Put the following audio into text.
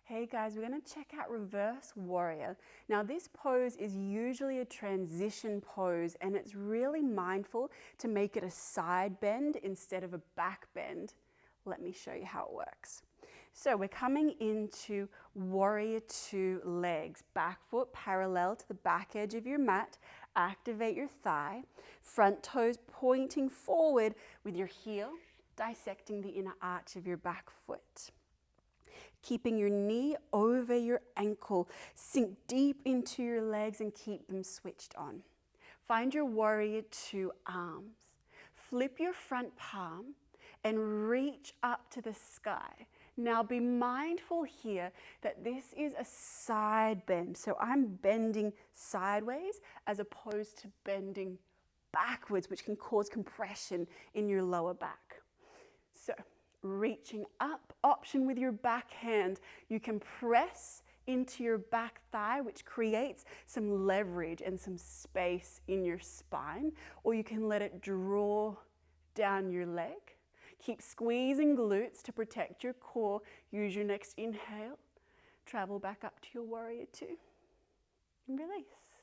Hey guys, we're going to check out reverse warrior. Now this pose is usually a transition pose and it's really mindful to make it a side bend instead of a back bend. Let me show you how it works. So we're coming into warrior two legs, back foot parallel to the back edge of your mat. Activate your thigh, front toes pointing forward with your heel, dissecting the inner arch of your back foot. Keeping your knee over your ankle, sink deep into your legs and keep them switched on. Find your warrior two arms. Flip your front palm and reach up to the sky. Now be mindful here that this is a side bend. So I'm bending sideways as opposed to bending backwards, which can cause compression in your lower back. So reaching up, option with your back hand. You can press into your back thigh, which creates some leverage and some space in your spine, or you can let it draw down your leg. Keep squeezing glutes to protect your core. Use your next inhale. Travel back up to your warrior two and release.